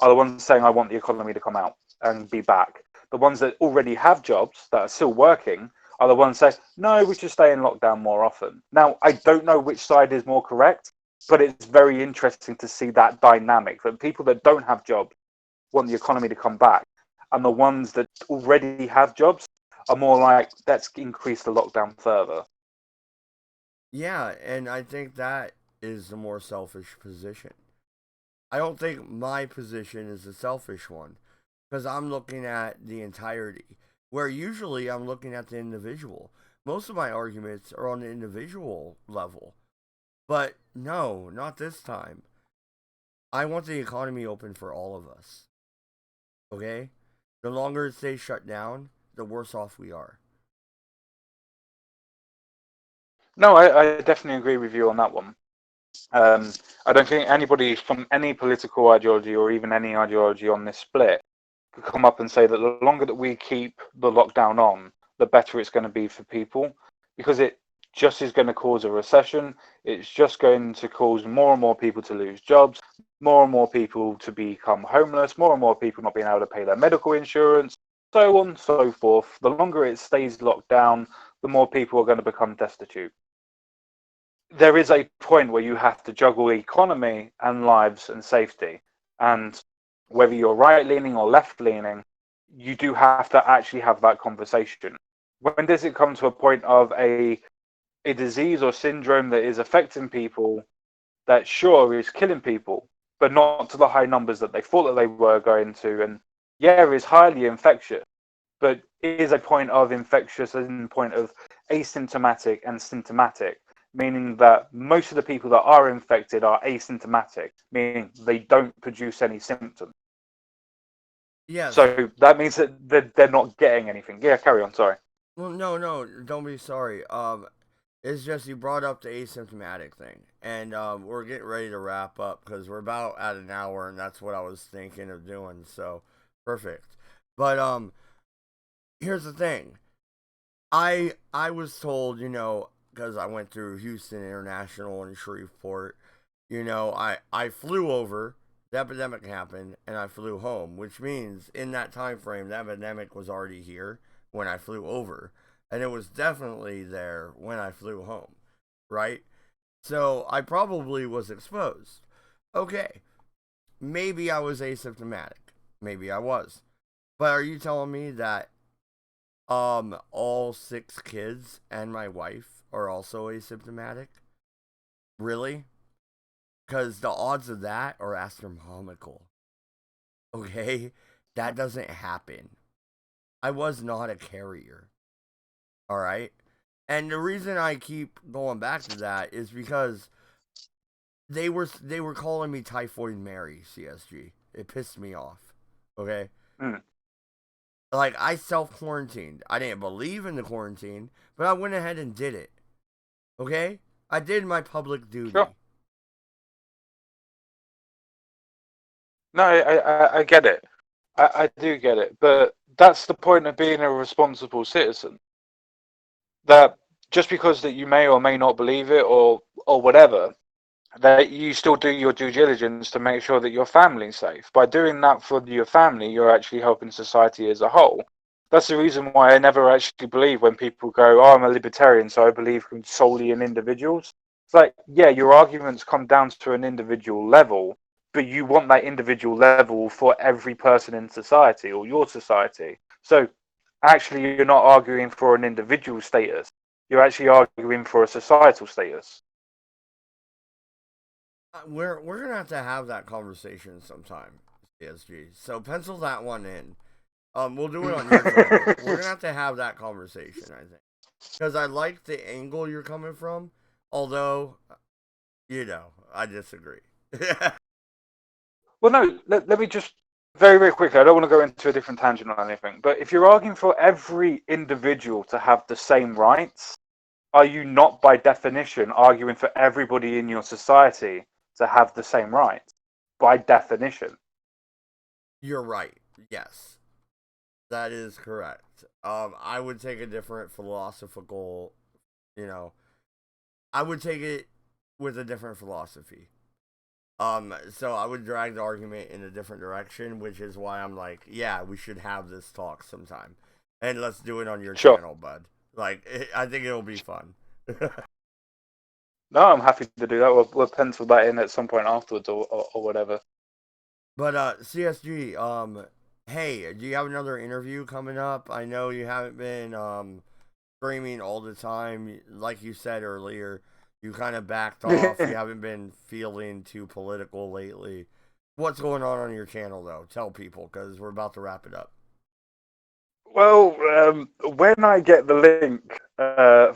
are the ones saying I want the economy to come out and be back. The ones that already have jobs that are still working are the ones that say no, we should stay in lockdown more often. Now I don't know which side is more correct, but it's very interesting to see that dynamic that people that don't have jobs want the economy to come back, and the ones that already have jobs are more like let's increase the lockdown further. Yeah, and I think that is the more selfish position. I don't think my position is the selfish one because I'm looking at the entirety. Where usually I'm looking at the individual. Most of my arguments are on the individual level. But no, not this time. I want the economy open for all of us. Okay? The longer it stays shut down, the worse off we are. No, I definitely agree with you on that one. Um, I don't think anybody from any political ideology or even any ideology on this split could come up and say that the longer that we keep the lockdown on, the better it's going to be for people, because it just is going to cause a recession. It's just going to cause more and more people to lose jobs, more and more people to become homeless, more and more people not being able to pay their medical insurance, so on and so forth. The longer it stays locked down, the more people are going to become destitute. There is a point where you have to juggle economy and lives and safety. And whether you're right leaning or left leaning, you do have to actually have that conversation. When does it come to a point of a disease or syndrome that is affecting people that sure is killing people, but not to the high numbers that they thought that they were going to? And yeah, is highly infectious, but is a point of infectious and point of asymptomatic and symptomatic, meaning that most of the people that are infected are asymptomatic, meaning they don't produce any symptoms. Yes. So that means that they're not getting anything. Yeah, carry on. Sorry. Well, no, no, don't be sorry. It's just you brought up the asymptomatic thing, and we're getting ready to wrap up because we're about at an hour, and that's what I was thinking of doing. So perfect. But here's the thing. I was told, because I went through Houston International and Shreveport, I flew over. The epidemic happened, and I flew home, which means in that time frame, the epidemic was already here when I flew over, and it was definitely there when I flew home, right? So I probably was exposed. Okay, maybe I was asymptomatic. Maybe I was. But are you telling me that all 6 kids and my wife are also asymptomatic? Really? Because the odds of that are astronomical. Okay? That doesn't happen. I was not a carrier. Alright? And the reason I keep going back to that is because they were calling me Typhoid Mary, CSG. It pissed me off. Okay? Mm, Like, I self quarantined. I didn't believe in the quarantine, but I went ahead and did it. Okay? I did my public sure. duty. No, I get it. I do get it. But that's the point of being a responsible citizen. That just because that you may or may not believe it or whatever, that you still do your due diligence to make sure that your family's safe. By doing that for your family, you're actually helping society as a whole. That's the reason why I never actually believe when people go, "Oh, I'm a libertarian, so I believe solely in individuals." It's like, yeah, your arguments come down to an individual level, but you want that individual level for every person in society or your society. So actually, you're not arguing for an individual status. You're actually arguing for a societal status. We're gonna have that conversation sometime, CSG. So pencil that one in. We'll do it on your channel. We're gonna have that conversation, I think, because I like the angle you're coming from. Although, I disagree. Well, no, let me just very, very quickly. I don't want to go into a different tangent or anything, but if you're arguing for every individual to have the same rights, are you not, by definition, arguing for everybody in your society to have the same rights? By definition. You're right. Yes, that is correct. I would take a different philosophical, you know, I would take it with a different philosophy. So I would drag the argument in a different direction, which is why I'm like, yeah, we should have this talk sometime, and let's do it on your Sure. channel, bud. Like, I think it'll be fun. No, I'm happy to do that. We'll pencil that in at some point afterwards or whatever. But CSG, hey, do you have another interview coming up? I know you haven't been streaming all the time, like you said earlier. You kind of backed off. You haven't been feeling too political lately. What's going on your channel, though? Tell people, because we're about to wrap it up. Well, when I get the link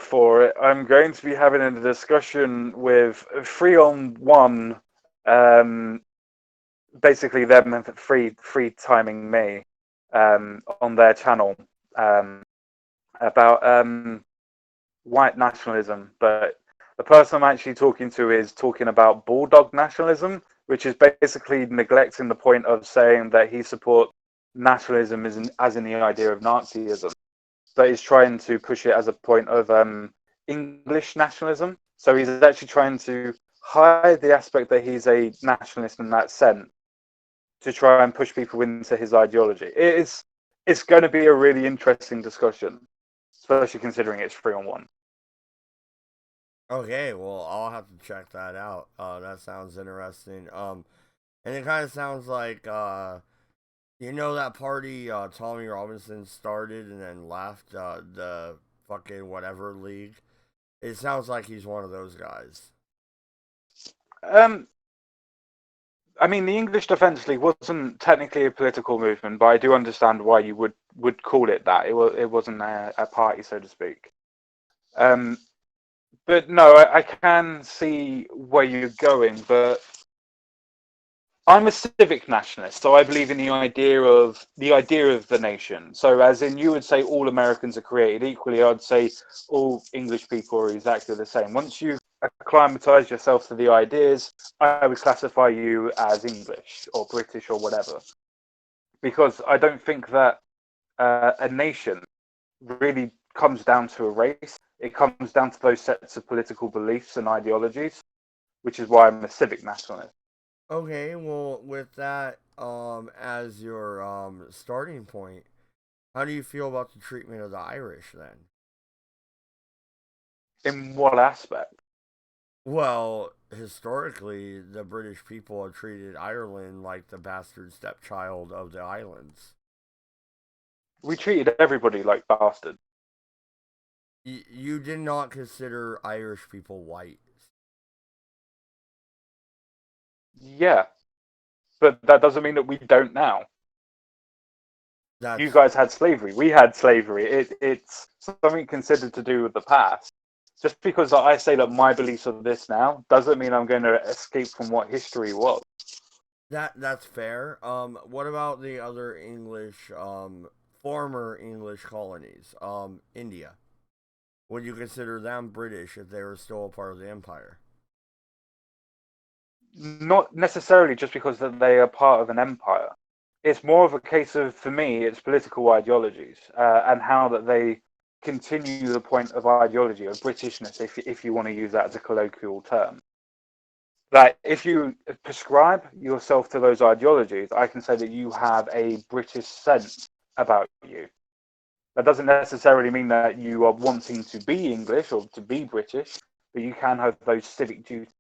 for it, I'm going to be having a discussion with 3 on 1, um, basically them free timing me on their channel um, about white nationalism. But the person I'm actually talking to is talking about bulldog nationalism, which is basically neglecting the point of saying that he supports nationalism as in the idea of Nazism, but he's trying to push it as a point of English nationalism. So he's actually trying to hide the aspect that he's a nationalist in that sense to try and push people into his ideology. It's going to be a really interesting discussion, especially considering it's 3 on 1. Okay, well, I'll have to check that out. That sounds interesting. And it kind of sounds like that party Tommy Robinson started and then left the fucking whatever league. It sounds like he's one of those guys. Um, I mean, the English Defence League wasn't technically a political movement, but I do understand why you would call it that. It wasn't a party, so to speak. But no, I can see where you're going, but I'm a civic nationalist, so I believe in the idea of the nation. So, as in, you would say all Americans are created equally. I'd say all English people are exactly the same. Once you've acclimatized yourself to the ideas, I would classify you as English or British or whatever, because I don't think that a nation really comes down to a race. It comes down to those sets of political beliefs and ideologies, which is why I'm a civic nationalist. Okay, well, with that as your starting point, how do you feel about the treatment of the Irish then? In what aspect? Well, historically, the British people have treated Ireland like the bastard stepchild of the islands. We treated everybody like bastards. You did not consider Irish people white. Yeah, but that doesn't mean that we don't now. You That's guys had slavery. We had slavery. It's something considered to do with the past. Just because I say that my beliefs are this now doesn't mean I'm going to escape from what history was. that's fair. What about the other English, former English colonies? India. Would you consider them British if they were still a part of the empire? not necessarily just because that they are part of an empire. It's more of a case of, for me, it's political ideologies and how that they continue the point of ideology of Britishness, if you want to use that as a colloquial term. That if you prescribe yourself to those ideologies, I can say that you have a British sense about you. That doesn't necessarily mean that you are wanting to be English or to be British, but you can have those civic duties.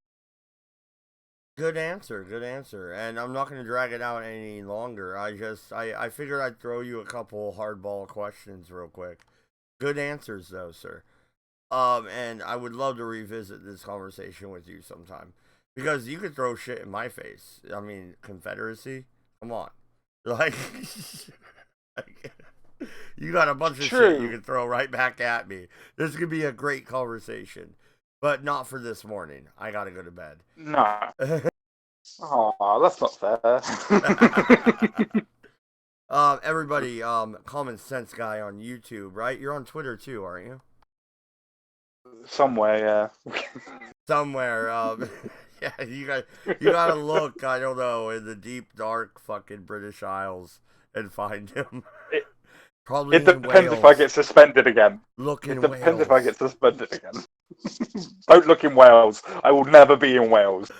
Good answer, good answer. And I'm not going to drag it out any longer. I figured I'd throw you a couple hardball questions real quick. Good answers, though, sir. And I would love to revisit this conversation with you sometime. Because you could throw shit in my face. I mean, Confederacy? Come on. Like, you got a bunch of shit you True. can throw right back at me. This could be a great conversation. But not for this morning. I gotta go to bed. No. Oh, that's not fair. Everybody, Common Sense Guy on YouTube, right? You're on Twitter too, aren't you? Somewhere, yeah. Somewhere, yeah, you gotta look, I don't know, in the deep, dark fucking British Isles and find him. It, Probably it in depends if I Wales. get suspended again. Look It in depends if I Wales. get suspended again. Don't look in Wales. I will never be in Wales.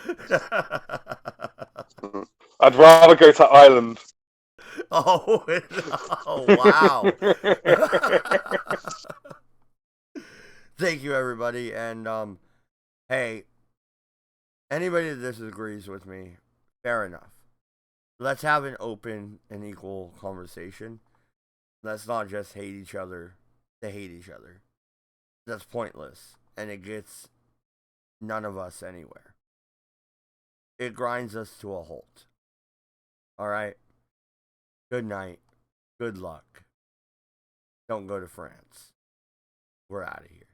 I'd rather go to Ireland. Oh, oh, wow. Thank you, everybody. And, hey, anybody that disagrees with me, fair enough. Let's have an open and equal conversation. Let's not just hate each other to hate each other. That's pointless. And it gets none of us anywhere. It grinds us to a halt. Alright? Good night. Good luck. Don't go to France. We're out of here.